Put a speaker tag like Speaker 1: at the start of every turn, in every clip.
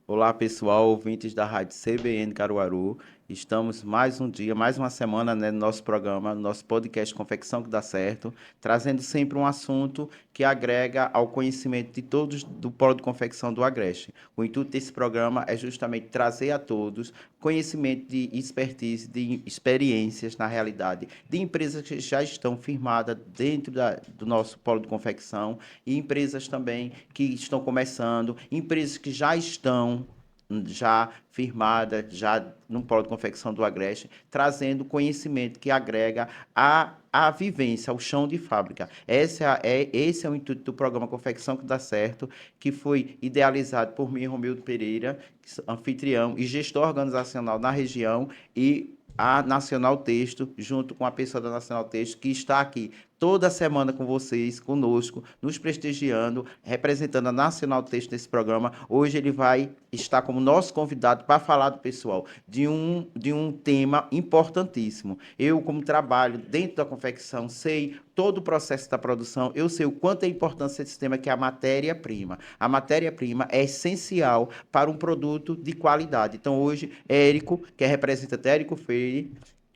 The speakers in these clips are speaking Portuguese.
Speaker 1: Olá, pessoal, ouvintes da Rádio CBN Caruaru. Estamos mais um dia, mais uma semana, né, no nosso programa, no nosso podcast Confecção que Dá Certo, trazendo sempre um assunto que agrega ao conhecimento de todos do Polo de Confecção do Agreste. O intuito desse programa é justamente trazer a todos conhecimento de expertise, de experiências na realidade, de empresas que já estão firmadas dentro do nosso Polo de Confecção e empresas também que estão começando, empresas que já firmada, já no polo de confecção do Agreste, trazendo conhecimento que agrega a vivência, ao chão de fábrica. Esse é o intuito do programa Confecção que Dá Certo, que foi idealizado por mim, Romildo Pereira, anfitrião e gestor organizacional na região, e a Nacional Texto, junto com a pessoa da Nacional Texto, que está aqui toda semana com vocês, conosco, nos prestigiando, representando a Nacional Texto nesse programa. Hoje ele vai estar como nosso convidado para falar do pessoal de um tema importantíssimo. Eu, como trabalho dentro da confecção, sei todo o processo da produção, eu sei o quanto é importante esse tema, que é a matéria-prima. A matéria-prima é essencial para um produto de qualidade. Então, hoje, Érico, que é representante, Érico Freire,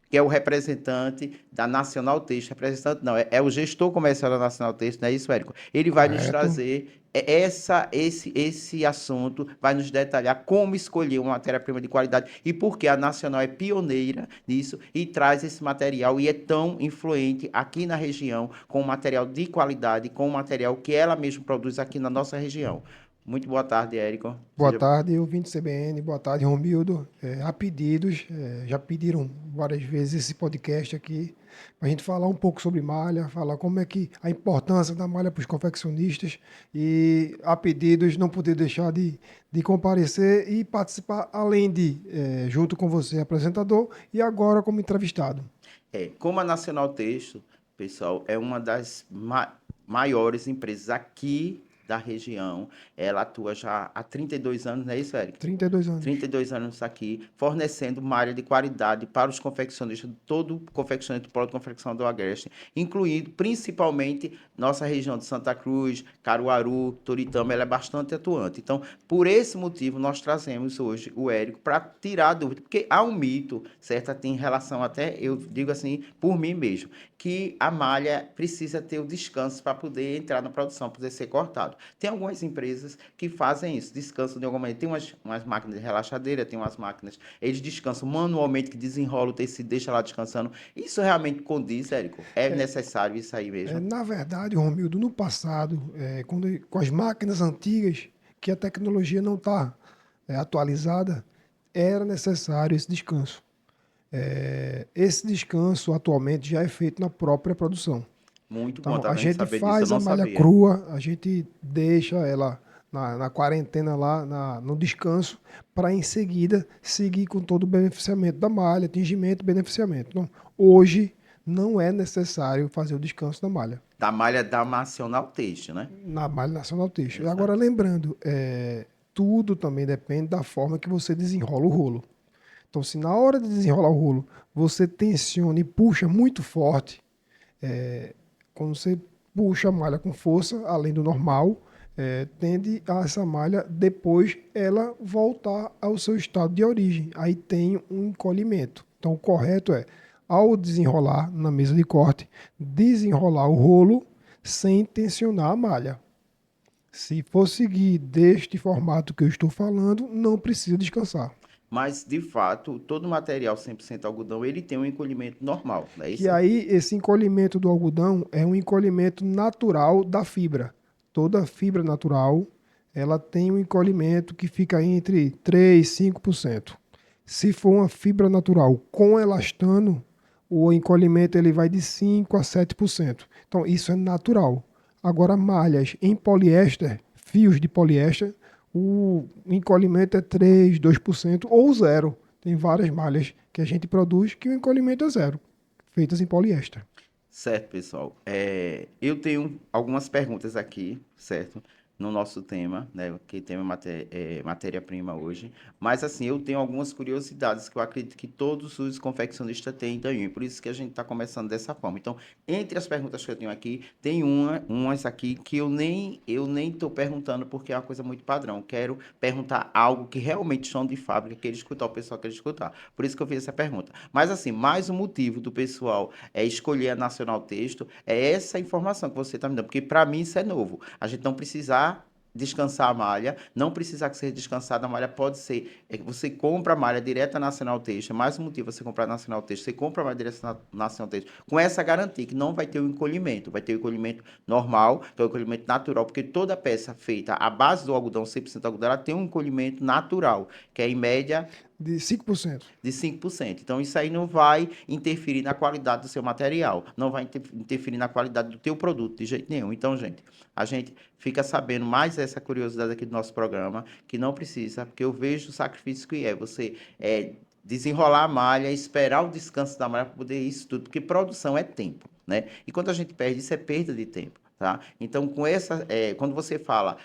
Speaker 1: que é o representante da Nacional Texto, representante não, é o gestor comercial da Nacional Texto, não é isso, Érico? Ele vai nos
Speaker 2: Correto.
Speaker 1: trazer esse assunto, vai nos detalhar como escolher uma matéria-prima de qualidade e por que a Nacional é pioneira nisso e traz esse material e é tão influente aqui na região com material de qualidade, com material que ela mesma produz aqui na nossa região. Muito boa tarde, Érico.
Speaker 2: Boa
Speaker 1: Seja
Speaker 2: tarde, ouvinte CBN. Boa tarde, Romildo. A pedidos, já pediram várias vezes esse podcast aqui para a gente falar um pouco sobre malha, falar como é que a importância da malha para os confeccionistas e a pedidos não poder deixar de comparecer e participar, além de, junto com você, apresentador, e agora como entrevistado.
Speaker 1: Como a Nacional Texto, pessoal, é uma das maiores empresas aqui da região. Ela atua já há 32 anos, não é isso, Eric?
Speaker 2: 32 anos.
Speaker 1: 32 anos aqui, fornecendo malha de qualidade para os confeccionistas, todo o confeccionista do Polo de Confecção do Agreste, incluindo principalmente nossa região de Santa Cruz, Caruaru, Toritama, ela é bastante atuante. Então, por esse motivo, nós trazemos hoje o Érico para tirar a dúvida, porque há um mito, certo? Tem relação até, eu digo assim, por mim mesmo, que a malha precisa ter o descanso para poder entrar na produção, poder ser cortado. Tem algumas empresas que fazem isso, descansam de alguma maneira. Tem umas máquinas de relaxadeira, tem umas máquinas, eles descansam manualmente, que desenrola o tecido, deixa lá descansando. Isso realmente condiz, Érico? É necessário isso aí mesmo?
Speaker 2: Na verdade, Romildo, no passado, com as máquinas antigas, que a tecnologia não está atualizada, era necessário esse descanso. Esse descanso atualmente já é feito na própria produção.
Speaker 1: Muito bom,
Speaker 2: Então,
Speaker 1: tá
Speaker 2: a
Speaker 1: vendo?
Speaker 2: gente
Speaker 1: Saber disso, eu
Speaker 2: faz a
Speaker 1: não
Speaker 2: malha
Speaker 1: sabia.
Speaker 2: crua, a gente deixa ela na quarentena lá, no descanso, para em seguida seguir com todo o beneficiamento da malha, tingimento e beneficiamento. Então, hoje não é necessário fazer o descanso da malha.
Speaker 1: Da malha da Nacional Texto, né?
Speaker 2: Na Malha Nacional Têxtil. Agora,
Speaker 1: Exato.
Speaker 2: lembrando, tudo também depende da forma que você desenrola o rolo. Então, se na hora de desenrolar o rolo você tensiona e puxa muito forte, quando você puxa a malha com força, além do normal, tende a essa malha depois ela voltar ao seu estado de origem. Aí tem um encolhimento. Então, o correto é, ao desenrolar na mesa de corte, desenrolar o rolo sem tensionar a malha. Se for seguir deste formato que eu estou falando, não precisa descansar.
Speaker 1: Mas, de fato, todo material 100% algodão, ele tem um encolhimento normal, não é
Speaker 2: Que
Speaker 1: isso?
Speaker 2: aí esse encolhimento do algodão é um encolhimento natural da fibra. Toda fibra natural, ela tem um encolhimento que fica entre 3 e 5%. Se for uma fibra natural com elastano, o encolhimento ele vai de 5 a 7%. Então isso é natural. Agora malhas em poliéster, fios de poliéster, o encolhimento é 3, 2% ou zero. Tem várias malhas que a gente produz que o encolhimento é zero, feitas em poliéster.
Speaker 1: Certo, pessoal. Eu tenho algumas perguntas aqui, certo? no nosso tema, né? Que tema matéria-prima hoje. Mas, assim, eu tenho algumas curiosidades que eu acredito que todos os confeccionistas têm também. Por isso que a gente está começando dessa forma. Então, entre as perguntas que eu tenho aqui, tem umas aqui que eu nem estou perguntando porque é uma coisa muito padrão. Eu quero perguntar algo que realmente são de fábrica, que ele escutar, o pessoal quer escutar. Por isso que eu fiz essa pergunta. Mas, assim, mais um motivo do pessoal escolher a Nacional Texto é essa informação que você está me dando. Porque, para mim, isso é novo. A gente não precisar descansar a malha, não precisar que seja descansada a malha, pode ser que você compra a malha direto da Nacional Texto, é mais um motivo você comprar a Nacional Texto, você compra a malha direto da Nacional Texto, com essa garantia que não vai ter o encolhimento, vai ter o encolhimento normal, que é o encolhimento natural, porque toda peça feita à base do algodão, 100% algodão, ela tem um encolhimento natural, que é em média
Speaker 2: De 5%.
Speaker 1: de 5%. Então, isso aí não vai interferir na qualidade do seu material, não vai interferir na qualidade do teu produto de jeito nenhum. Então, gente, a gente fica sabendo mais essa curiosidade aqui do nosso programa, que não precisa, porque eu vejo o sacrifício que é você desenrolar a malha, esperar o descanso da malha para poder isso tudo, porque produção é tempo, né? E quando a gente perde, isso é perda de tempo. Tá? Então, quando você fala,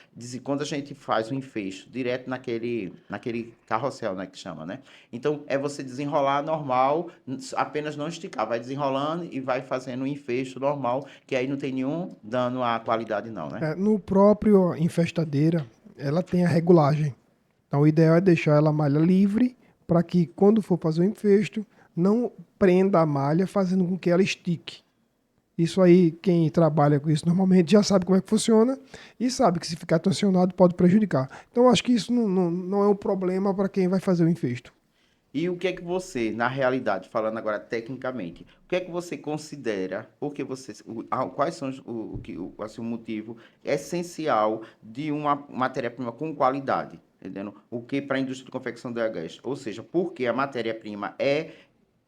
Speaker 1: quando a gente faz o enfecho direto naquele carrossel, né, que chama, né? Então, é você desenrolar normal, apenas não esticar, vai desenrolando e vai fazendo um enfecho normal, que aí não tem nenhum dano à qualidade, não, né?
Speaker 2: No próprio infestadeira, ela tem a regulagem. Então, o ideal é deixar ela a malha livre para que, quando for fazer o infesto, não prenda a malha, fazendo com que ela estique. Isso aí, quem trabalha com isso normalmente já sabe como é que funciona e sabe que se ficar tensionado pode prejudicar. Então, acho que isso não é um problema para quem vai fazer o infesto.
Speaker 1: E o que é que você, na realidade, falando agora tecnicamente, o que é que você considera, porque quais são assim, o motivo essencial de uma matéria-prima com qualidade, entendendo? O que para a indústria de confecção de gás? Ou seja, porque a matéria-prima é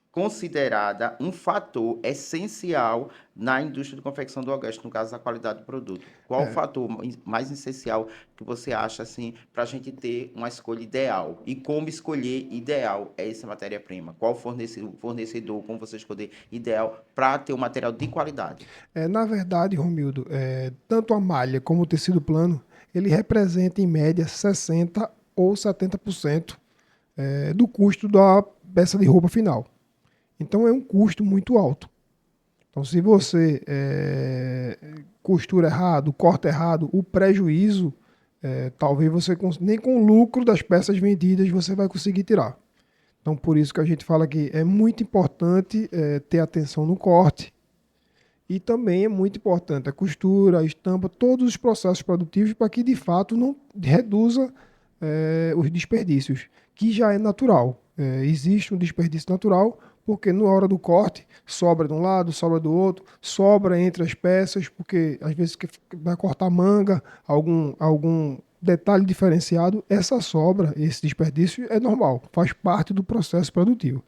Speaker 1: considerada um fator essencial na indústria de confecção do Agreste, no caso da qualidade do produto. Qual o
Speaker 2: É,
Speaker 1: fator mais essencial que você acha assim para a gente ter uma escolha ideal? E como escolher ideal é essa matéria-prima? Qual fornecedor, como você escolher ideal para ter um material de qualidade?
Speaker 2: Na verdade, Romildo, tanto a malha como o tecido plano, ele representa em média 60 ou 70% do custo da peça de roupa final. Então é um custo muito alto. Então, se você costura errado, corta errado, o prejuízo, talvez você nem com o lucro das peças vendidas você vai conseguir tirar. Então, por isso que a gente fala que é muito importante ter atenção no corte e também é muito importante a costura, a estampa, todos os processos produtivos para que de fato não reduza os desperdícios, que já é natural. Existe um desperdício natural porque na hora do corte sobra de um lado, sobra do outro, sobra entre as peças, porque às vezes que vai cortar manga, algum detalhe diferenciado, essa sobra, esse desperdício é normal, faz parte do processo produtivo.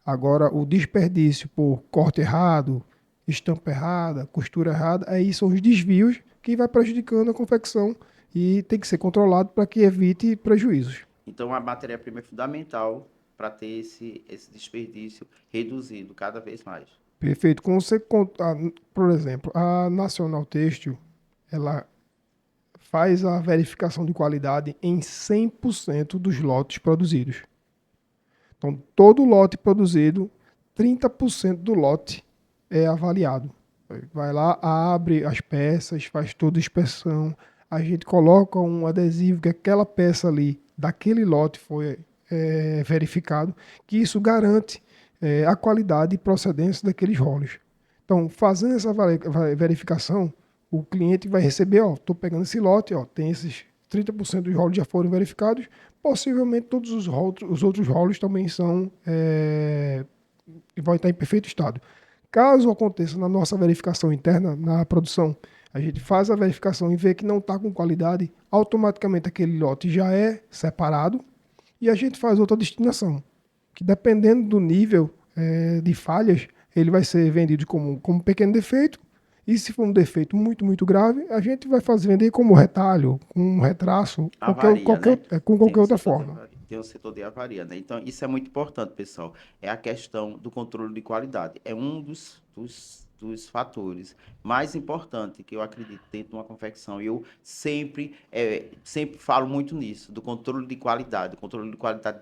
Speaker 2: Agora, o desperdício por corte errado, estampa errada, costura errada, aí são os desvios que vai prejudicando a confecção e tem que ser controlado para que evite prejuízos.
Speaker 1: Então, a matéria-prima é fundamental para ter esse desperdício reduzido cada vez mais.
Speaker 2: Perfeito. Quando você conta, por exemplo, a Nacional Têxtil, ela faz a verificação de qualidade em 100% dos lotes produzidos. Então, todo lote produzido, 30% do lote é avaliado. Vai lá, abre as peças, faz toda a inspeção. A gente coloca um adesivo que aquela peça ali, daquele lote, foi verificado, que isso garante a qualidade e procedência daqueles rolos. Então, fazendo essa verificação, o cliente vai receber, ó, estou pegando esse lote, ó, tem esses 30% dos rolos já foram verificados, possivelmente todos os outros rolos também são vai estar em perfeito estado. Caso aconteça na nossa verificação interna, na produção, a gente faz a verificação e vê que não está com qualidade, automaticamente aquele lote já é separado e a gente faz outra destinação, que dependendo do nível de falhas, ele vai ser vendido como pequeno defeito e se for um defeito muito, muito grave, a gente vai vender como retalho, com um retraço,
Speaker 1: Avaria, né?
Speaker 2: com
Speaker 1: Tem
Speaker 2: qualquer
Speaker 1: o
Speaker 2: outra
Speaker 1: setor de
Speaker 2: forma.
Speaker 1: avaria, tem o setor de avaria, né? Então, isso é muito importante, pessoal. É a questão do controle de qualidade. É um dos dos fatores mais importantes que eu acredito dentro de uma confecção. E eu sempre falo muito nisso, do controle de qualidade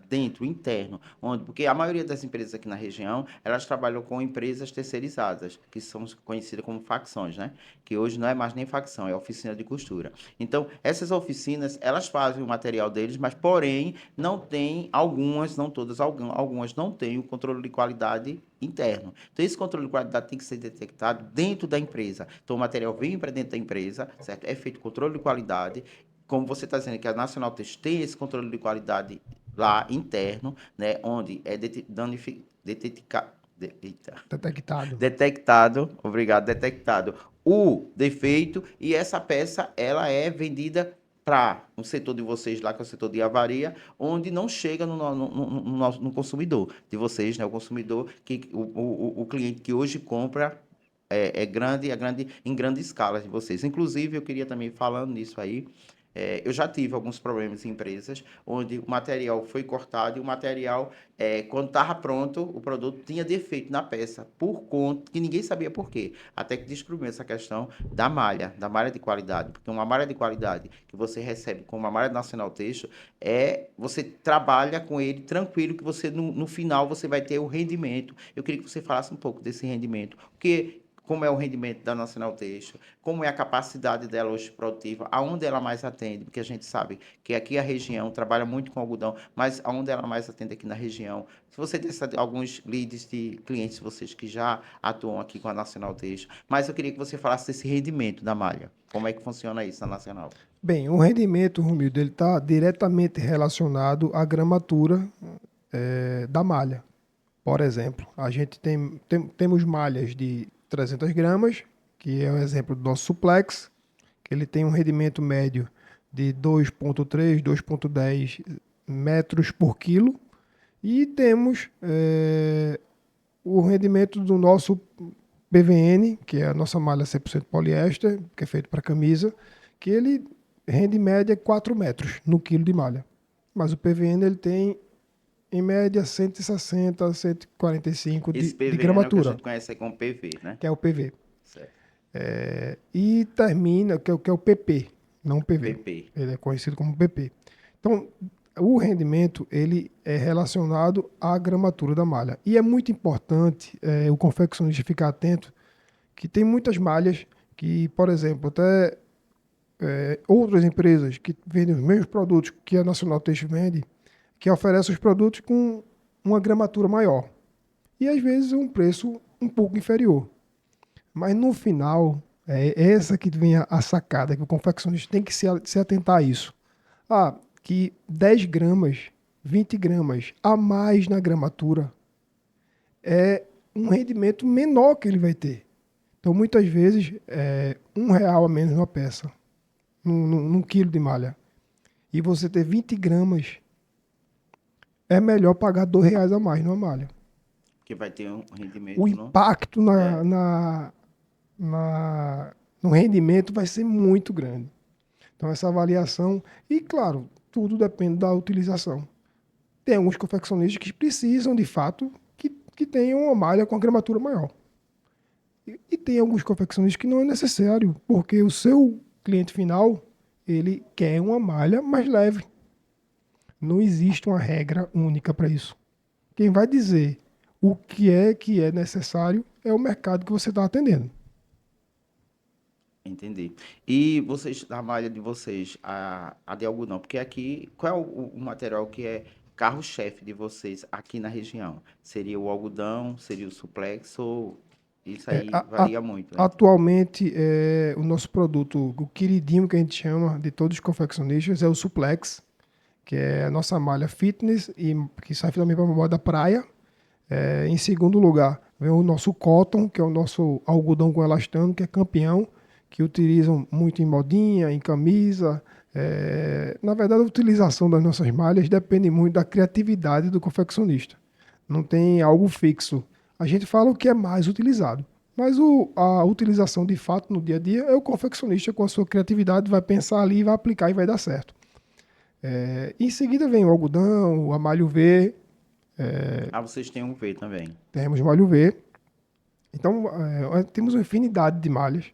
Speaker 1: dentro, interno, onde, porque a maioria das empresas aqui na região, elas trabalham com empresas terceirizadas, que são conhecidas como facções, né? Que hoje não é mais nem facção, é oficina de costura. Então, essas oficinas, elas fazem o material deles, mas, porém, não tem algumas, não todas, algumas não têm o controle de qualidade interno. Então, esse controle de qualidade tem que ser detectado dentro da empresa. Então, o material vem para dentro da empresa, certo? É feito controle de qualidade. Como você está dizendo que a Nacional Têxtil tem esse controle de qualidade lá interno, né? Onde é
Speaker 2: Detectado.
Speaker 1: detectado o defeito e essa peça ela é vendida para um setor de vocês lá, que é o setor de avaria, onde não chega no consumidor de vocês, né? O consumidor, o cliente que hoje compra em grande escala de vocês. Inclusive, eu queria também, falando nisso aí, eu já tive alguns problemas em empresas onde o material foi cortado e o material, quando estava pronto, o produto tinha defeito na peça, por conta que ninguém sabia por quê. Até que descobriu essa questão da malha de qualidade. Porque uma malha de qualidade que você recebe com uma malha nacional texto, você trabalha com ele tranquilo, que você no final você vai ter o rendimento. Eu queria que você falasse um pouco desse rendimento. Porque como é o rendimento da Nacional Têxtil, como é a capacidade dela hoje produtiva, aonde ela mais atende, porque a gente sabe que aqui a região trabalha muito com algodão, mas aonde ela mais atende aqui na região. Se você tem alguns leads de clientes, vocês que já atuam aqui com a Nacional Têxtil, mas eu queria que você falasse desse rendimento da malha. Como é que funciona isso na Nacional?
Speaker 2: Bem, o rendimento, Romildo, ele está diretamente relacionado à gramatura da malha. Por exemplo, a gente temos malhas de 300 gramas, que é o exemplo do nosso suplex, que ele tem um rendimento médio de 2,3, 2,10 metros por quilo. E temos o rendimento do nosso PVN, que é a nossa malha 100% poliéster, que é feito para camisa, que ele rende em média 4 metros no quilo de malha. Mas o PVN ele tem em média 160, 145
Speaker 1: Esse
Speaker 2: de
Speaker 1: PVN é o que a
Speaker 2: gramatura,
Speaker 1: gente conhece como PV, né?
Speaker 2: que é o PV.
Speaker 1: Certo.
Speaker 2: E termina, que é o PP, não o PV.
Speaker 1: PP.
Speaker 2: Ele é conhecido como PP. Então, o rendimento ele é relacionado à gramatura da malha. E é muito importante o confeccionista ficar atento que tem muitas malhas que, por exemplo, até outras empresas que vendem os mesmos produtos que a Nacional Têxtil vende, que oferecem os produtos com uma gramatura maior. E às vezes um preço um pouco inferior. Mas no final, é essa que vem a sacada, que o confeccionista tem que se atentar a isso. Que 10 gramas, 20 gramas a mais na gramatura é um rendimento menor que ele vai ter. Então, muitas vezes, R$ 1 a menos numa peça, num quilo de malha. E você ter 20 gramas, é melhor pagar R$ 2 a mais numa malha.
Speaker 1: Que vai ter um
Speaker 2: O
Speaker 1: rendimento, não?
Speaker 2: impacto no rendimento vai ser muito grande. Então, essa avaliação, e claro, tudo depende da utilização. Tem alguns confeccionistas que precisam, de fato, que tenham uma malha com a gramatura maior. E tem alguns confeccionistas que não é necessário, porque o seu cliente final, ele quer uma malha mais leve. Não existe uma regra única para isso. Quem vai dizer o que é necessário é o mercado que você está atendendo.
Speaker 1: Entendi. E vocês, a malha de vocês, a de algodão, porque aqui, qual é o material que é carro-chefe de vocês aqui na região? Seria o algodão, seria o suplex ou isso
Speaker 2: É,
Speaker 1: aí
Speaker 2: a- a-
Speaker 1: varia muito, né?
Speaker 2: Atualmente, o nosso produto, o queridinho que a gente chama de todos os confeccionistas, é o Suplex, que é a nossa malha fitness e que serve também para a moda praia. Em segundo lugar, vem o nosso Cotton, que é o nosso algodão com elastano, que é campeão, que utilizam muito em modinha, em camisa. Na verdade, a utilização das nossas malhas depende muito da criatividade do confeccionista. Não tem algo fixo. A gente fala o que é mais utilizado. Mas a utilização de fato no dia a dia é o confeccionista com a sua criatividade, vai pensar ali, vai aplicar e vai dar certo. Em seguida vem o algodão, o malha UV,
Speaker 1: Ah, vocês têm um V também.
Speaker 2: temos malha UV. Então, temos uma infinidade de malhas.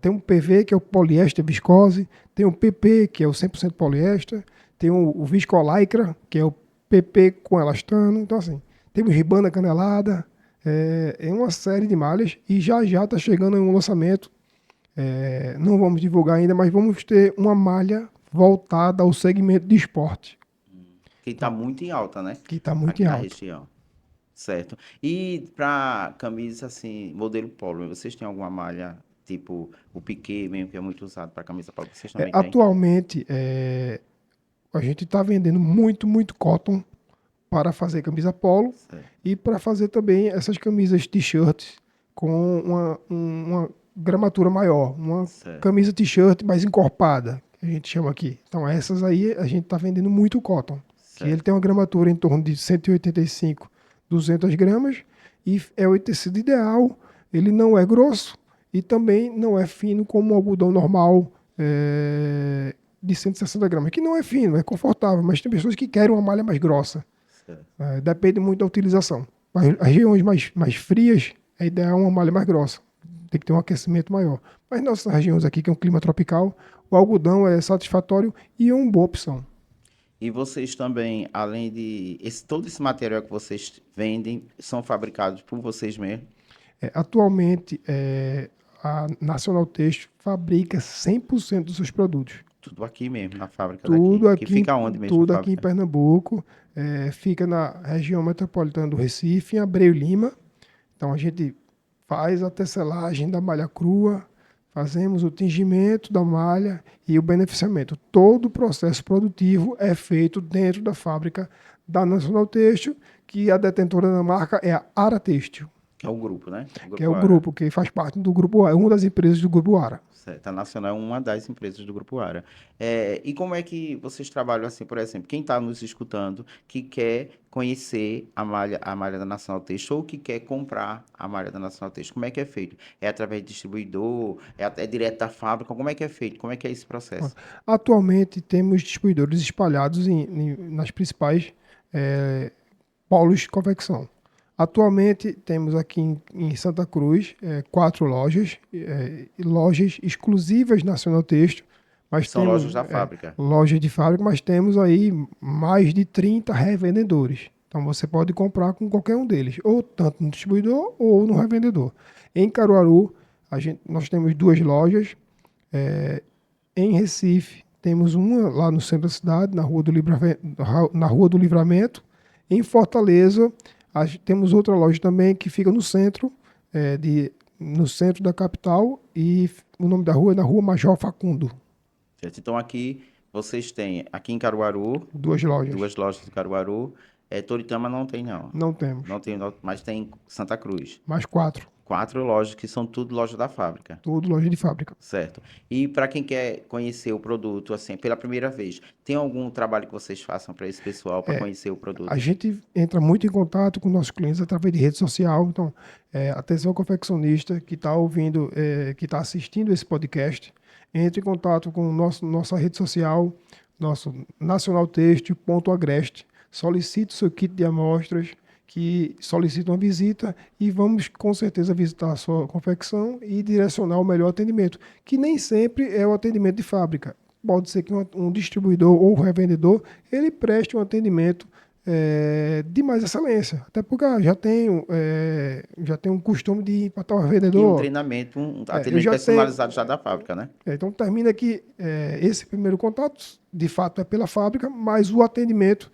Speaker 2: Tem um PV, que é o poliéster viscose, tem o PP, que é o 100% poliéster, tem o viscolaicra, que é o PP com elastano. Então, assim, temos ribana canelada, uma série de malhas e já está chegando em um lançamento. Não vamos divulgar ainda, mas vamos ter uma malha voltada ao segmento de esporte,
Speaker 1: Que está muito em alta, né?
Speaker 2: que está muito
Speaker 1: Aqui
Speaker 2: em
Speaker 1: na
Speaker 2: alta.
Speaker 1: região. Certo. E para camisa assim, modelo polo, vocês têm alguma malha, tipo o piquê mesmo, que é muito usado para camisa polo? Vocês também têm?
Speaker 2: Atualmente, a gente está vendendo muito, muito cotton para fazer camisa polo
Speaker 1: Certo.
Speaker 2: e para fazer também essas camisas t-shirts com uma gramatura maior, uma
Speaker 1: Certo.
Speaker 2: camisa t-shirt mais encorpada, que a gente chama aqui. Então essas aí a gente está vendendo muito cotton, que ele
Speaker 1: Certo.
Speaker 2: tem uma gramatura em torno de 185, 200 gramas e é o tecido ideal, ele não é grosso e também não é fino como o algodão normal, de 160 gramas, que não é fino, é confortável, mas tem pessoas que querem uma malha mais grossa.
Speaker 1: Certo.
Speaker 2: Depende muito da utilização. As regiões mais frias, é ideal uma malha mais grossa. Tem que ter um aquecimento maior. Mas nossas regiões aqui, que é um clima tropical, o algodão é satisfatório e é uma boa opção.
Speaker 1: E vocês também, além de todo esse material que vocês vendem, são fabricados por vocês mesmos?
Speaker 2: Atualmente, a Nacional Têxtil fabrica 100% dos seus produtos.
Speaker 1: Tudo aqui mesmo, na fábrica daqui.
Speaker 2: Tudo
Speaker 1: Que
Speaker 2: aqui,
Speaker 1: fica onde mesmo a
Speaker 2: tudo aqui em
Speaker 1: fábrica?
Speaker 2: Pernambuco. Fica na região metropolitana do Recife, em Abreu Lima. Então a gente faz a tecelagem da malha crua, fazemos o tingimento da malha e o beneficiamento. Todo o processo produtivo é feito dentro da fábrica da Nacional Têxtil, que a detentora da marca é a Ara Têxtil,
Speaker 1: Que é o grupo, né? O
Speaker 2: que é
Speaker 1: Grupo
Speaker 2: o
Speaker 1: Ara.
Speaker 2: grupo que faz parte do grupo Ara, uma das empresas do grupo Ara.
Speaker 1: Certo. A Nacional é uma das empresas do Grupo Ara. E como é que vocês trabalham assim, por exemplo, quem está nos escutando que quer conhecer a malha da Nacional Têxtil ou que quer comprar a malha da Nacional Têxtil, como é que é feito? É através de distribuidor? É direto da fábrica? Como é que é feito? Como é que é esse processo?
Speaker 2: Atualmente temos distribuidores espalhados nas principais polos de confecção. Atualmente temos aqui em Santa Cruz 4 lojas, lojas exclusivas Nacional Têxtil, mas
Speaker 1: São
Speaker 2: temos
Speaker 1: lojas da fábrica.
Speaker 2: lojas de fábrica, mas temos aí mais de 30 revendedores. Então você pode comprar com qualquer um deles, ou tanto no distribuidor ou no revendedor. Em Caruaru, nós temos 2 lojas. Em Recife, temos uma lá no centro da cidade, na Rua do Livramento. Em Fortaleza, temos outra loja também que fica no centro, no centro da capital, e o nome da rua é na Rua Major Facundo.
Speaker 1: Certo? Então aqui vocês têm, aqui em Caruaru,
Speaker 2: 2 lojas.
Speaker 1: 2 lojas de Caruaru. Toritama não tem não.
Speaker 2: Não temos.
Speaker 1: Não tem, mas tem Santa Cruz.
Speaker 2: Mais 4.
Speaker 1: 4 lojas que são tudo loja da fábrica.
Speaker 2: Tudo loja de fábrica.
Speaker 1: Certo. E para quem quer conhecer o produto assim pela primeira vez, tem algum trabalho que vocês façam para esse pessoal para conhecer o
Speaker 2: A
Speaker 1: produto?
Speaker 2: gente entra muito em contato com nossos clientes através de rede social. Então, atenção confeccionista que está ouvindo, que está assistindo esse podcast, entre em contato com nossa rede social, nosso nacionaltextil.agreste. Solicite o seu kit de amostras, que solicita uma visita e vamos com certeza visitar a sua confecção e direcionar o melhor atendimento, que nem sempre é o atendimento de fábrica. Pode ser que um distribuidor ou um revendedor ele preste um atendimento de mais excelência. Até porque já tem um costume de ir para tal
Speaker 1: E um
Speaker 2: revendedor.
Speaker 1: treinamento, um
Speaker 2: Eu
Speaker 1: atendimento
Speaker 2: já tenho.
Speaker 1: personalizado já da fábrica, né?
Speaker 2: Então termina que esse primeiro contato, de fato, é pela fábrica, mas o atendimento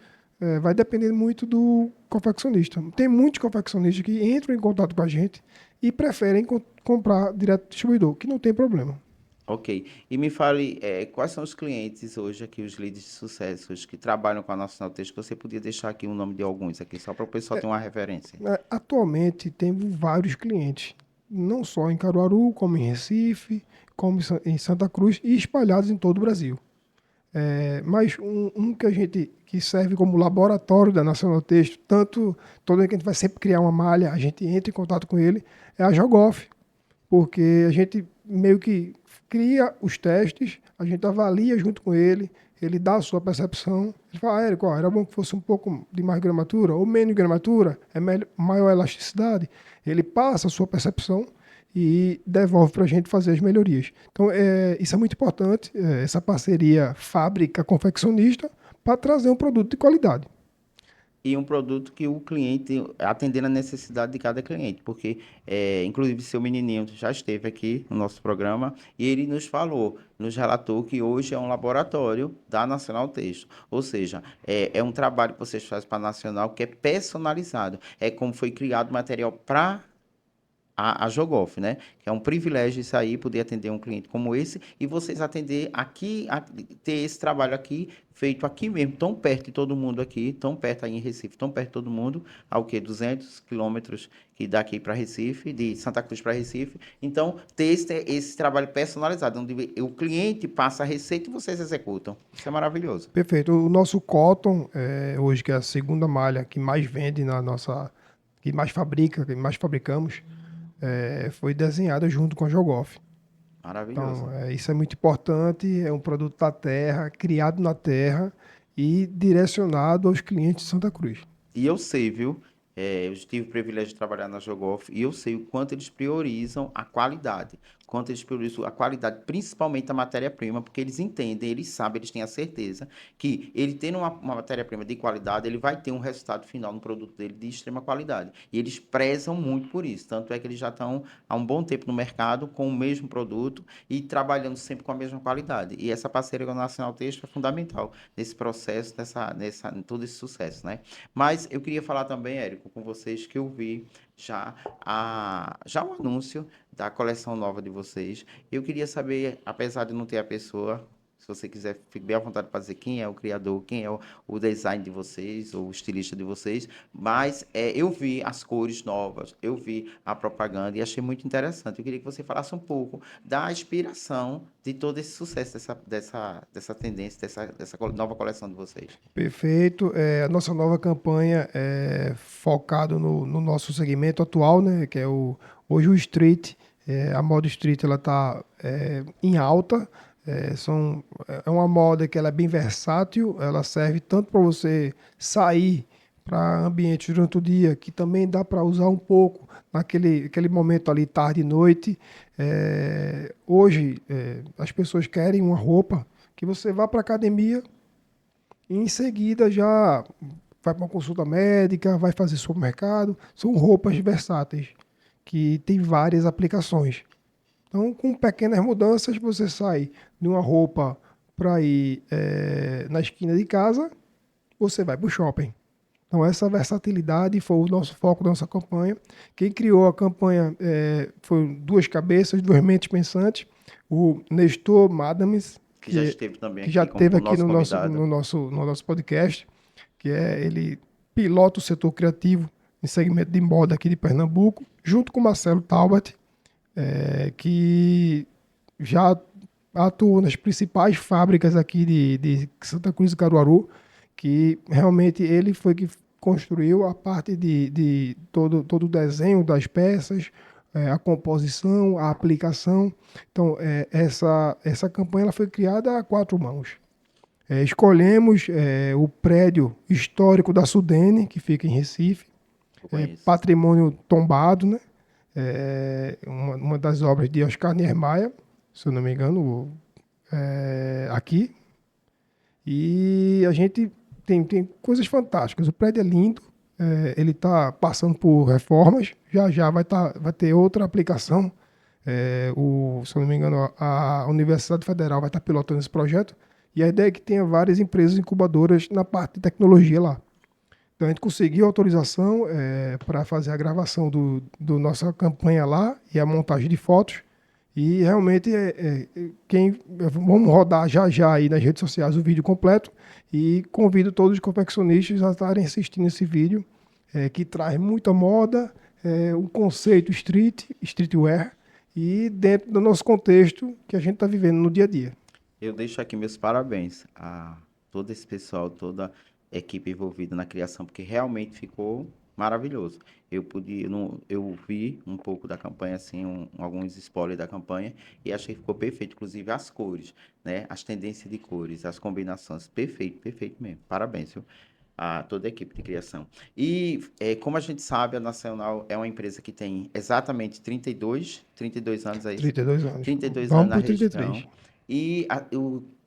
Speaker 2: vai depender muito do confeccionista. Tem muitos confeccionistas que entram em contato com a gente e preferem comprar direto do distribuidor, que não tem problema.
Speaker 1: Ok. E me fale, quais são os clientes hoje aqui, os leads de sucesso, os que trabalham com a Nacional Têxtil, que você podia deixar aqui o nome de alguns aqui, só para o pessoal ter uma referência.
Speaker 2: Atualmente temos vários clientes, não só em Caruaru, como em Recife, como em Santa Cruz e espalhados em todo o Brasil. Mas um que serve como laboratório da Nacional Têxtil, toda vez que a gente vai sempre criar uma malha, a gente entra em contato com ele, é a Jogoff, porque a gente meio que cria os testes, a gente avalia junto com ele dá a sua percepção, ele fala, Érico, ó, era bom que fosse um pouco de mais gramatura ou menos gramatura, maior elasticidade. Ele passa a sua percepção e devolve para a gente fazer as melhorias. Então, isso é muito importante, essa parceria fábrica-confeccionista, para trazer um produto de qualidade.
Speaker 1: E um produto que o cliente, atendendo a necessidade de cada cliente, porque, inclusive, seu menininho já esteve aqui no nosso programa e ele nos falou, nos relatou que hoje é um laboratório da Nacional Texto, ou seja, é um trabalho que vocês fazem para a Nacional que é personalizado, é como foi criado material para a Jogoff, né? Que é um privilégio isso aí, poder atender um cliente como esse e vocês atender aqui, ter esse trabalho aqui, feito aqui mesmo, tão perto de todo mundo aqui, tão perto aí em Recife, tão perto de todo mundo, ao que 200 quilômetros que daqui para Recife, de Santa Cruz para Recife. Então, ter esse trabalho personalizado, onde o cliente passa a receita e vocês executam. Isso é maravilhoso.
Speaker 2: Perfeito. O nosso cotton, hoje, que é a segunda malha que mais vende na nossa, que mais fabrica, que mais fabricamos, foi desenhada junto com a Jogoff.
Speaker 1: Maravilhoso.
Speaker 2: Então, isso é muito importante, é um produto da terra, criado na terra e direcionado aos clientes de Santa Cruz.
Speaker 1: E eu sei, viu? Eu tive o privilégio de trabalhar na Jogoff e eu sei o quanto eles priorizam a qualidade, quanto eles priorizam a qualidade, principalmente da matéria-prima, porque eles entendem, eles sabem, eles têm a certeza que ele tendo uma matéria-prima de qualidade, ele vai ter um resultado final no produto dele de extrema qualidade. E eles prezam muito por isso. Tanto é que eles já estão há um bom tempo no mercado com o mesmo produto e trabalhando sempre com a mesma qualidade. E essa parceria com a Nacional Texto é fundamental nesse processo, todo esse sucesso, né? Mas eu queria falar também, Érico, com vocês que eu vi já o anúncio da coleção nova de vocês. Eu queria saber, apesar de não ter a pessoa, se você quiser, fique bem à vontade para dizer quem é o criador, quem é o design de vocês, ou o estilista de vocês, mas eu vi as cores novas, eu vi a propaganda e achei muito interessante. Eu queria que você falasse um pouco da inspiração de todo esse sucesso dessa tendência, dessa nova coleção de vocês.
Speaker 2: Perfeito. A nossa nova campanha é focado no nosso segmento atual, né? Que é hoje o street. A moda street ela está em alta. É uma moda que ela é bem versátil. Ela serve tanto para você sair para ambiente durante o dia, que também dá para usar um pouco aquele momento ali tarde e noite. Hoje as pessoas querem uma roupa que você vá para academia e em seguida já vai para uma consulta médica, vai fazer supermercado. São roupas versáteis, que tem várias aplicações. Então, com pequenas mudanças, você sai de uma roupa para ir na esquina de casa, você vai para o shopping. Então, essa versatilidade foi o nosso foco da nossa campanha. Quem criou a campanha foi duas cabeças, duas mentes pensantes. O Nestor Madames,
Speaker 1: Que já esteve também
Speaker 2: que já
Speaker 1: aqui como
Speaker 2: esteve aqui
Speaker 1: nosso convidado.
Speaker 2: no nosso podcast, que ele pilota o setor criativo em segmento de moda aqui de Pernambuco, junto com o Marcelo Talbot, que já atuou nas principais fábricas aqui de Santa Cruz e Caruaru, que realmente ele foi que construiu a parte de todo o desenho das peças, a composição, a aplicação. Então, essa campanha ela foi criada a quatro mãos. Escolhemos o prédio histórico da Sudene, que fica em Recife,
Speaker 1: Eu conheço.
Speaker 2: patrimônio tombado, né? Uma das obras de Oscar Niemeyer, se eu não me engano, aqui. E a gente tem coisas fantásticas. O prédio é lindo, ele está passando por reformas, já vai ter outra aplicação. Se eu não me engano, a Universidade Federal vai estar pilotando esse projeto. E a ideia é que tenha várias empresas incubadoras na parte de tecnologia lá. Então a gente conseguiu autorização para fazer a gravação do nossa campanha lá e a montagem de fotos. E realmente vamos rodar já aí nas redes sociais o vídeo completo e convido todos os confeccionistas a estarem assistindo esse vídeo que traz muita moda, um conceito streetwear e dentro do nosso contexto que a gente está vivendo no dia a dia.
Speaker 1: Eu deixo aqui meus parabéns a todo esse pessoal, toda a equipe envolvida na criação, porque realmente ficou Maravilhoso. Eu vi um pouco da campanha, assim, alguns spoilers da campanha, e achei que ficou perfeito, inclusive as cores, né? As tendências de cores, as combinações. Perfeito, perfeito mesmo. Parabéns, viu? A toda a equipe de criação. E, como a gente sabe, a Nacional é uma empresa que tem exatamente 32 anos, é isso?
Speaker 2: 32 anos.
Speaker 1: 32 anos
Speaker 2: Vamos
Speaker 1: na
Speaker 2: por 33.
Speaker 1: região. E,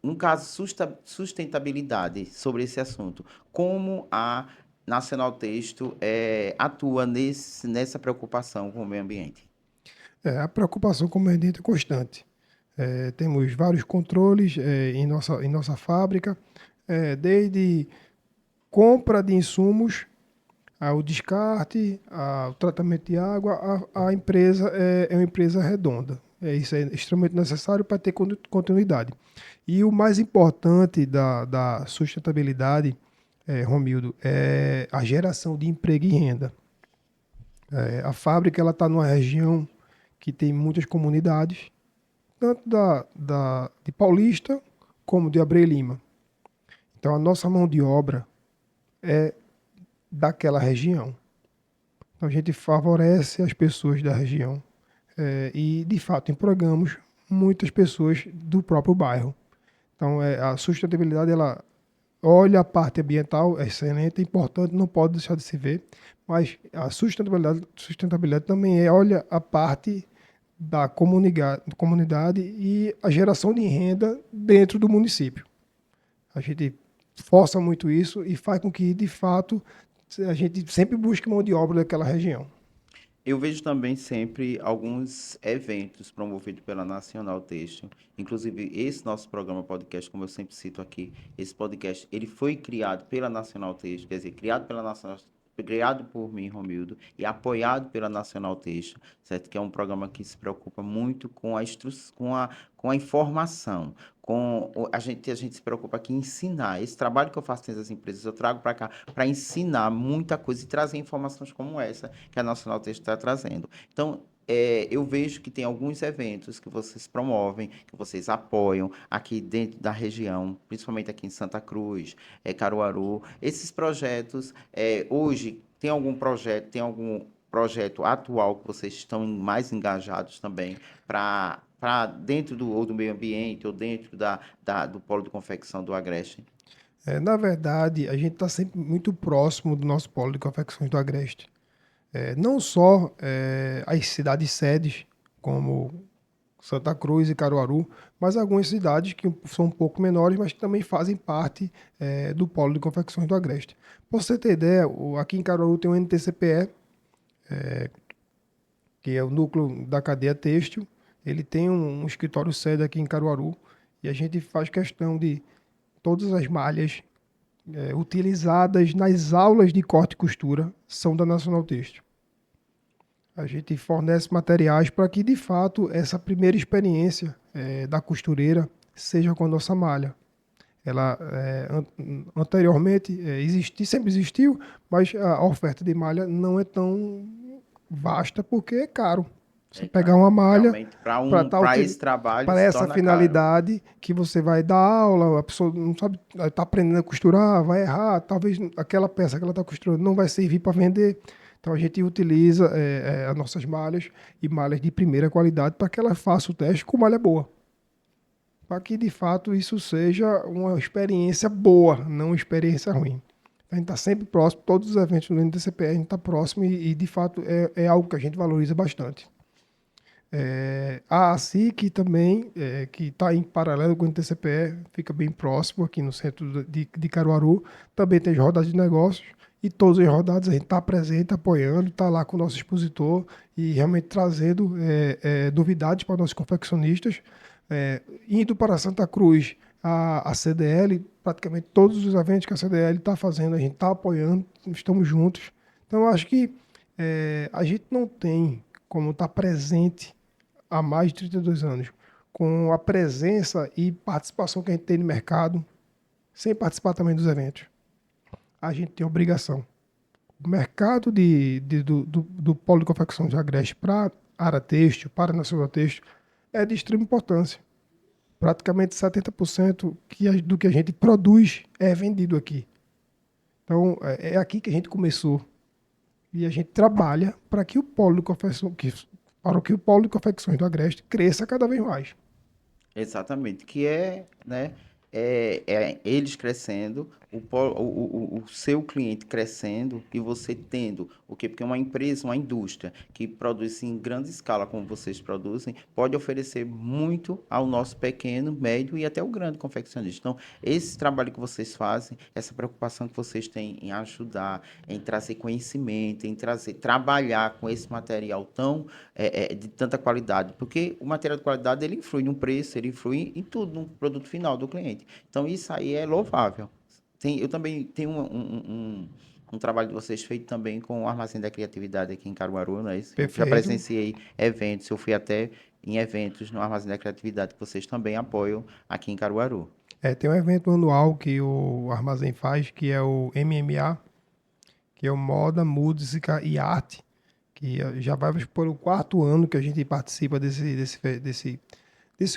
Speaker 1: no caso, sustentabilidade sobre esse assunto. Como a Nacional Texto atua nessa preocupação com o meio ambiente?
Speaker 2: A preocupação com o meio ambiente é constante. Temos vários controles em nossa fábrica, desde compra de insumos, ao descarte, ao tratamento de água, a empresa é uma empresa redonda. Isso é extremamente necessário para ter continuidade. E o mais importante da sustentabilidade, Romildo, é a geração de emprego e renda. A fábrica ela está numa região que tem muitas comunidades, tanto de Paulista como de Abreu e Lima. Então a nossa mão de obra é daquela região. Então a gente favorece as pessoas da região e, de fato, empregamos muitas pessoas do próprio bairro. Então a sustentabilidade ela olha a parte ambiental, é excelente, é importante, não pode deixar de se ver, mas a sustentabilidade também olha a parte da comunidade e a geração de renda dentro do município. A gente força muito isso e faz com que, de fato, a gente sempre busque mão de obra daquela região.
Speaker 1: Eu vejo também sempre alguns eventos promovidos pela Nacional Têxtil. Inclusive, esse nosso programa podcast, como eu sempre cito aqui, esse podcast, ele foi criado pela Nacional Têxtil, quer dizer, criado por mim, Romildo, e apoiado pela Nacional Têxtil, certo? Que é um programa que se preocupa muito com com a informação. A gente se preocupa aqui em ensinar. Esse trabalho que eu faço nessas empresas, eu trago para cá para ensinar muita coisa e trazer informações como essa que a Nacional Texto está trazendo. Então, eu vejo que tem alguns eventos que vocês promovem, que vocês apoiam aqui dentro da região, principalmente aqui em Santa Cruz, Caruaru. Esses projetos, hoje, tem algum projeto atual que vocês estão mais engajados também para dentro ou do meio ambiente ou dentro do polo de confecção do Agreste?
Speaker 2: Na verdade, a gente está sempre muito próximo do nosso polo de confecções do Agreste. Não só as cidades sedes, como Santa Cruz e Caruaru, mas algumas cidades que são um pouco menores, mas que também fazem parte do polo de confecções do Agreste. Para você ter ideia, aqui em Caruaru tem o NTCPE, que é o núcleo da cadeia têxtil. Ele tem um escritório sede aqui em Caruaru e a gente faz questão de todas as malhas utilizadas nas aulas de corte e costura são da Nacional Têxtil. A gente fornece materiais para que, de fato, essa primeira experiência da costureira seja com a nossa malha. Ela anteriormente sempre existiu, mas a oferta de malha não é tão vasta porque é caro. Você pegar uma malha
Speaker 1: Realmente,
Speaker 2: para
Speaker 1: esse trabalho se
Speaker 2: essa
Speaker 1: torna caro.
Speaker 2: finalidade que você vai dar aula, a pessoa não sabe, está aprendendo a costurar, vai errar, talvez aquela peça que ela está costurando não vai servir para vender. Então a gente utiliza as nossas malhas e malhas de primeira qualidade para que ela faça o teste com malha boa. Para que de fato isso seja uma experiência boa, não uma experiência ruim. A gente está sempre próximo, todos os eventos do NTCPE a gente está próximo e de fato é algo que a gente valoriza bastante. A ASIC também, que está em paralelo com o NTCPE, fica bem próximo aqui no centro de Caruaru, também tem as rodadas de negócios e todas as rodadas a gente está presente, apoiando, está lá com o nosso expositor e realmente trazendo novidades para nossos confeccionistas. Indo para Santa Cruz, a CDL, praticamente todos os eventos que a CDL está fazendo, a gente está apoiando, estamos juntos. Então, eu acho que a gente não tem como estar presente há mais de 32 anos, com a presença e participação que a gente tem no mercado, sem participar também dos eventos. A gente tem obrigação. O mercado do polo de confecção de Agreste para a área têxtil, para a Nacional Têxtil, é de extrema importância. Praticamente 70% do que a gente produz é vendido aqui. Então, é aqui que a gente começou. E a gente trabalha para que o polo de para que o polo de confecções do Agreste cresça cada vez mais.
Speaker 1: Exatamente, que é, né, eles crescendo, o seu cliente crescendo e você tendo o quê? Porque uma empresa, uma indústria que produz em grande escala, como vocês produzem, pode oferecer muito ao nosso pequeno, médio e até o grande confeccionista. Então, esse trabalho que vocês fazem, essa preocupação que vocês têm em ajudar, em trazer conhecimento, em trazer, trabalhar com esse material tão de tanta qualidade, porque o material de qualidade ele influi no preço, ele influi em tudo, no produto final do cliente. Então isso aí é louvável. Eu também tenho um trabalho de vocês feito também com o Armazém da Criatividade aqui em Caruaru, não é isso? Eu já
Speaker 2: Perfeito.
Speaker 1: presenciei eventos, eu fui até em eventos no Armazém da Criatividade que vocês também apoiam aqui em Caruaru.
Speaker 2: Tem um evento anual que o Armazém faz, que é o MMA, que é o Moda, Música e Arte, que já vai por o quarto ano que a gente participa desse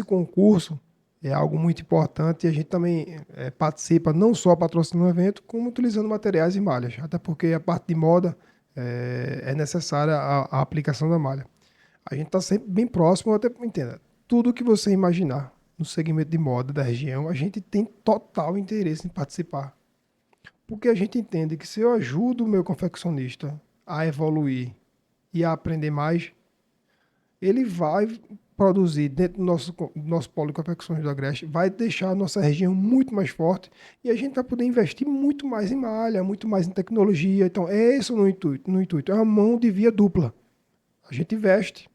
Speaker 2: concurso. É algo muito importante e a gente também participa não só patrocinando o evento, como utilizando materiais e malhas, até porque a parte de moda é necessária a aplicação da malha. A gente está sempre bem próximo, até entenda, tudo que você imaginar no segmento de moda da região, a gente tem total interesse em participar. Porque a gente entende que se eu ajudo o meu confeccionista a evoluir e a aprender mais, ele vai produzir dentro do nosso polo de confecções do Agreste, vai deixar a nossa região muito mais forte e a gente vai poder investir muito mais em malha, muito mais em tecnologia. Então, é isso no intuito. É uma mão de via dupla. A gente investe,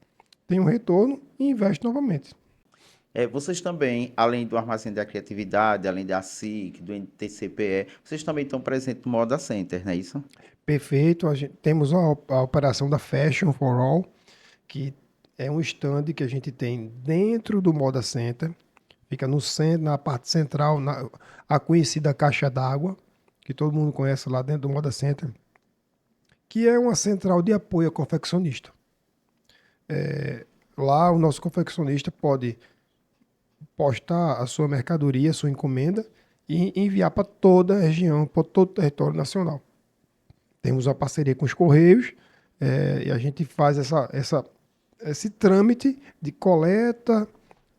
Speaker 2: tem um retorno e investe novamente.
Speaker 1: Vocês também, além do Armazém da Criatividade, além da SIC, do NTCPE, vocês também estão presentes no Moda Center, não é isso?
Speaker 2: Perfeito. Temos a operação da Fashion for All, que é um stand que a gente tem dentro do Moda Center. Fica no centro, na parte central, a conhecida caixa d'água, que todo mundo conhece lá dentro do Moda Center, que é uma central de apoio ao confeccionista. Lá o nosso confeccionista pode postar a sua mercadoria, a sua encomenda e enviar para toda a região, para todo o território nacional. Temos uma parceria com os Correios e a gente faz esse trâmite de coleta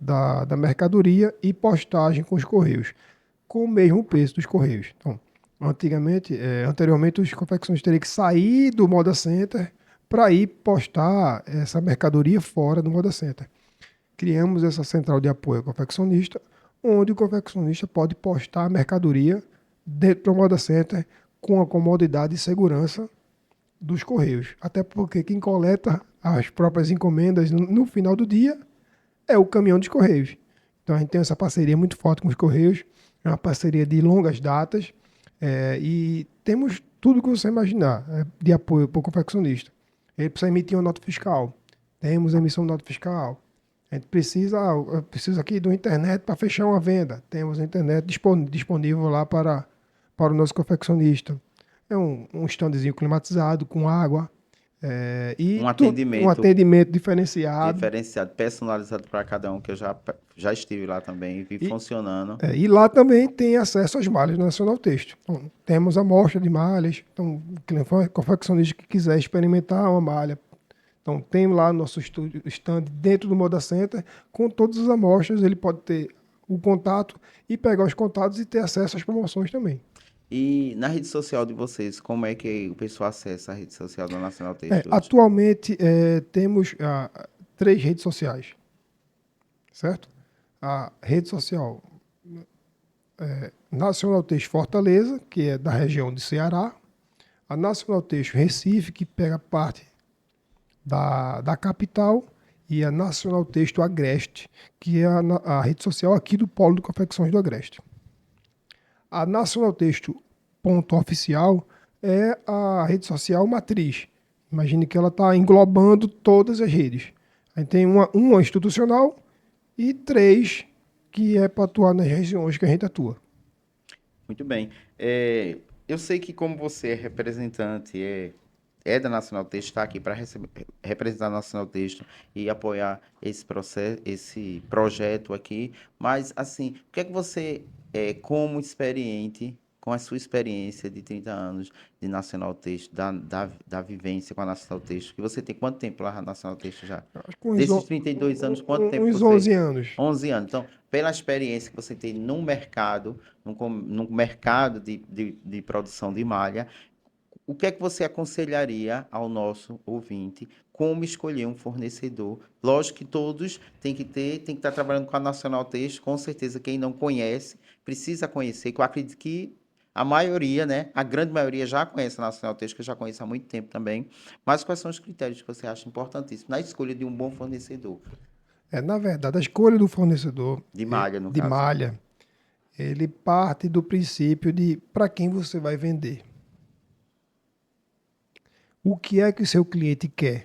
Speaker 2: da mercadoria e postagem com os Correios, com o mesmo preço dos Correios. Então, anteriormente, os confecções teriam que sair do Moda Center para ir postar essa mercadoria fora do Moda Center. Criamos essa central de apoio ao confeccionista, onde o confeccionista pode postar a mercadoria dentro do Moda Center com a comodidade e segurança dos Correios. Até porque quem coleta as próprias encomendas no final do dia é o caminhão dos Correios. Então a gente tem essa parceria muito forte com os Correios, é uma parceria de longas datas e temos tudo que você imaginar de apoio para o confeccionista. Ele precisa emitir uma nota fiscal, temos emissão de nota fiscal. A gente precisa, eu preciso aqui do internet para fechar uma venda. Temos a internet disponível lá para o nosso confeccionista. É um standzinho climatizado, com água,
Speaker 1: Um
Speaker 2: um
Speaker 1: atendimento
Speaker 2: atendimento diferenciado.
Speaker 1: diferenciado, personalizado para cada um, que eu já estive lá também e vi
Speaker 2: E,
Speaker 1: funcionando.
Speaker 2: e lá também tem acesso às malhas do Nacional Têxtil. Então, temos a amostra de malhas. Então, o confeccionista que quiser experimentar uma malha. Então, tem lá nosso stand dentro do Moda Center, com todas as amostras. Ele pode ter o contato e pegar os contatos e ter acesso às promoções também.
Speaker 1: E na rede social de vocês, como é que o pessoal acessa a rede social do Nacional Texto hoje?
Speaker 2: Atualmente, temos três redes sociais, certo? A rede social Nacional Texto Fortaleza, que é da região de Ceará. A Nacional Texto Recife, que pega parte da capital. E a Nacional Texto Agreste, que é a rede social aqui do Polo de Confecções do Agreste. A Nacional Texto ponto oficial é a rede social matriz. Imagine que ela está englobando todas as redes. A gente tem uma institucional e três que é para atuar nas regiões que a gente atua.
Speaker 1: Muito bem. Eu sei que como você é representante, da Nacional Texto, está aqui para representar a Nacional Texto e apoiar esse processo, projeto aqui, mas assim, o que é que você, como experiente, com a sua experiência de 30 anos de Nacional Texto, da vivência com a Nacional Texto, que você tem quanto tempo lá na Nacional Texto já?
Speaker 2: Acho que uns,
Speaker 1: Desses 32 anos, quanto tempo
Speaker 2: uns
Speaker 1: você...
Speaker 2: 11 anos.
Speaker 1: 11 anos. Então, pela experiência que você tem no mercado, no mercado de produção de malha, o que é que você aconselharia ao nosso ouvinte como escolher um fornecedor? Lógico que todos têm que estar trabalhando com a Nacional Texto, com certeza quem não conhece precisa conhecer, que eu acredito que a maioria, né, a grande maioria já conhece a Nacional Texto, que eu já conheço há muito tempo também, mas quais são os critérios que você acha importantíssimos na escolha de um bom fornecedor?
Speaker 2: Na verdade, a escolha do fornecedor
Speaker 1: De malha, no
Speaker 2: de
Speaker 1: caso.
Speaker 2: malha, ele parte do princípio de para quem você vai vender. O que é que o seu cliente quer?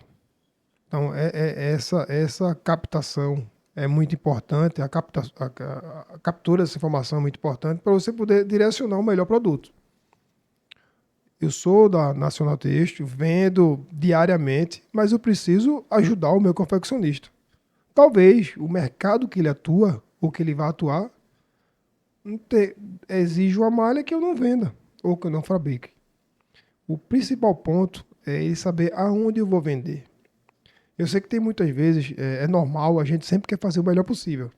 Speaker 2: Então, essa captação é muito importante, a captura dessa informação é muito importante para você poder direcionar o melhor produto. Eu sou da Nacional Têxtil, vendo diariamente, mas eu preciso ajudar o meu confeccionista. Talvez o mercado que ele atua, ou que ele vai atuar, exija uma malha que eu não venda, ou que eu não fabrique. O principal ponto é ele saber aonde eu vou vender. Eu sei que tem muitas vezes, é normal, a gente sempre quer fazer o melhor possível.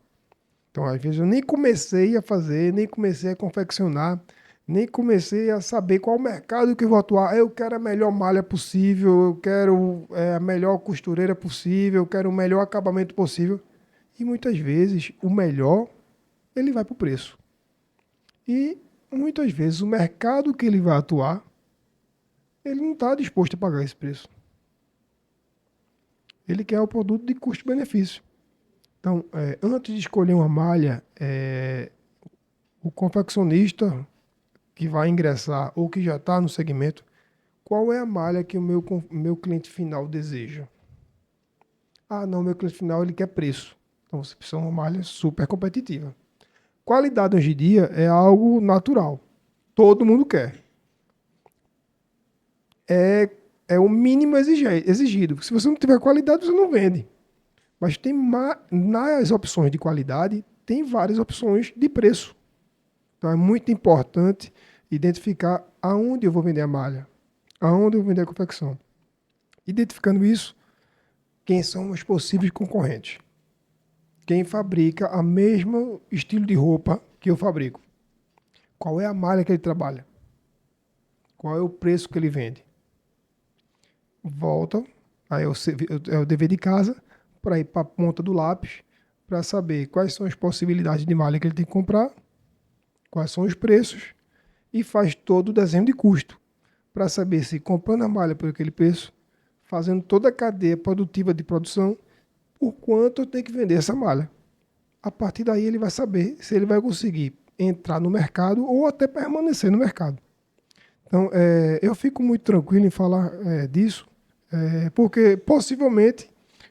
Speaker 2: Então, às vezes, eu nem comecei a fazer, nem comecei a confeccionar, nem comecei a saber qual o mercado que eu vou atuar. Eu quero a melhor malha possível, eu quero a melhor costureira possível, eu quero o melhor acabamento possível. E muitas vezes, o melhor, ele vai para o preço. E muitas vezes, o mercado que ele vai atuar, ele não está disposto a pagar esse preço. Ele quer o produto de custo-benefício. Então, antes de escolher uma malha, o confeccionista que vai ingressar ou que já está no segmento, qual é a malha que o meu cliente final deseja? Ah, não, meu cliente final ele quer preço. Então, você precisa de uma malha super competitiva. Qualidade hoje em dia é algo natural. Todo mundo quer. É o mínimo exigido. Se você não tiver qualidade, você não vende. Mas nas opções de qualidade, tem várias opções de preço. Então é muito importante identificar aonde eu vou vender a malha, aonde eu vou vender a confecção. Identificando isso, quem são os possíveis concorrentes? Quem fabrica o mesmo estilo de roupa que eu fabrico? Qual é a malha que ele trabalha? Qual é o preço que ele vende? Volta, aí é o dever de casa, para ir para a ponta do lápis, para saber quais são as possibilidades de malha que ele tem que comprar, quais são os preços, e faz todo o desenho de custo, para saber se comprando a malha por aquele preço, fazendo toda a cadeia produtiva de produção, por quanto eu tenho que vender essa malha. A partir daí ele vai saber se ele vai conseguir entrar no mercado ou até permanecer no mercado. Então, eu fico muito tranquilo em falar disso, porque possivelmente,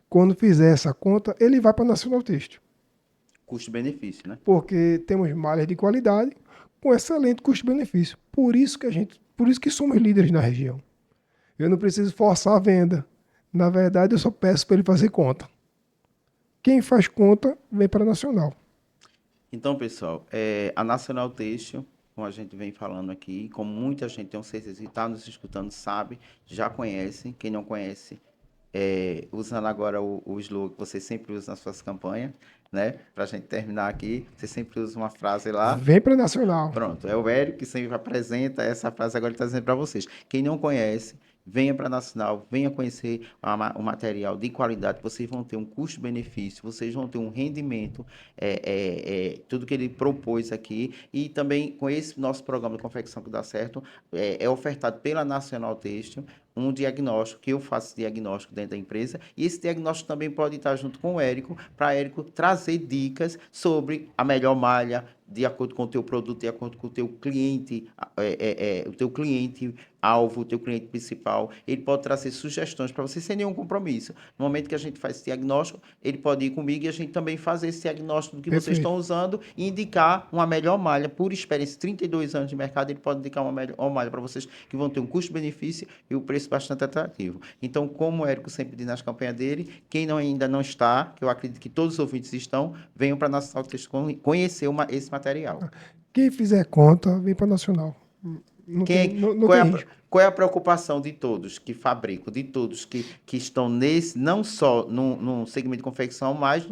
Speaker 2: quando fizer essa conta, ele vai para a Nacional Têxtil.
Speaker 1: Custo-benefício, né?
Speaker 2: Porque temos malhas de qualidade com excelente custo-benefício. Por isso que somos líderes na região. Eu não preciso forçar a venda. Na verdade, eu só peço para ele fazer conta. Quem faz conta, vem para a Nacional.
Speaker 1: Então, pessoal, a Nacional Têxtil, como a gente vem falando aqui, como muita gente, tenho certeza que está nos escutando, sabe, já conhece. Quem não conhece, usando agora o slogan que você sempre usa nas suas campanhas, né? Para a gente terminar aqui, você sempre usa uma frase lá.
Speaker 2: Vem para a Nacional.
Speaker 1: Pronto, é o Érico que sempre apresenta essa frase, agora ele está dizendo para vocês. Quem não conhece, venha para a Nacional, venha conhecer o material de qualidade, vocês vão ter um custo-benefício, vocês vão ter um rendimento, tudo que ele propôs aqui, e também com esse nosso programa de confecção que dá certo, é ofertado pela Nacional Têxtil, um diagnóstico, que eu faço diagnóstico dentro da empresa, e esse diagnóstico também pode estar junto com o Érico, para Érico trazer dicas sobre a melhor malha, de acordo com o teu produto, de acordo com o teu cliente, o teu cliente alvo, o teu cliente principal. Ele pode trazer sugestões para você sem nenhum compromisso. No momento que a gente faz esse diagnóstico, ele pode ir comigo e a gente também fazer esse diagnóstico do que vocês estão usando e indicar uma melhor malha. Por experiência, 32 anos de mercado, ele pode indicar uma malha para vocês que vão ter um custo-benefício e o preço bastante atrativo. Então, como o Érico sempre diz nas campanhas dele, quem ainda não está, que eu acredito que todos os ouvintes estão, venham para a nossa Texto conhecer esse material.
Speaker 2: Quem fizer conta, vem para Nacional. Não tem, não tem risco.
Speaker 1: Qual é a preocupação de todos que fabricam, de todos que estão nesse, não só no segmento de confecção, mas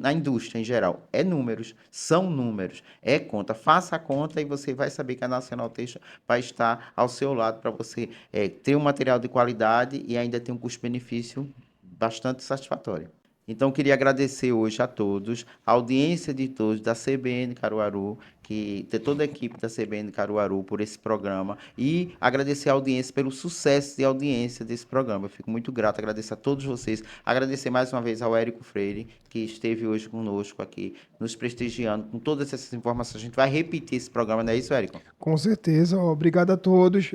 Speaker 1: na indústria em geral? É números, são números, é conta. Faça a conta e você vai saber que a Nacional Têxtil vai estar ao seu lado para você ter um material de qualidade e ainda ter um custo-benefício bastante satisfatório. Então, queria agradecer hoje a todos, a audiência de todos da CBN Caruaru, de toda a equipe da CBN Caruaru por esse programa e agradecer a audiência pelo sucesso de audiência desse programa. Eu fico muito grato, agradeço a todos vocês, agradecer mais uma vez ao Érico Freire, que esteve hoje conosco aqui, nos prestigiando com todas essas informações. A gente vai repetir esse programa, não é isso, Érico?
Speaker 2: Com certeza. Obrigado a todos.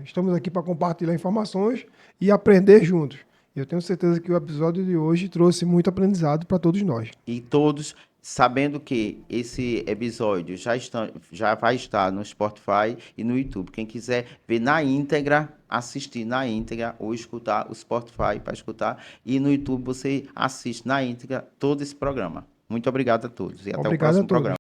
Speaker 2: Estamos aqui para compartilhar informações e aprender juntos. Eu tenho certeza que o episódio de hoje trouxe muito aprendizado para todos nós.
Speaker 1: E todos sabendo que esse episódio já vai estar no Spotify e no YouTube. Quem quiser ver na íntegra, assistir na íntegra ou escutar o Spotify para escutar. E no YouTube você assiste na íntegra todo esse programa. Muito obrigado a todos e até o
Speaker 2: Obrigado a
Speaker 1: próximo
Speaker 2: todos.
Speaker 1: programa.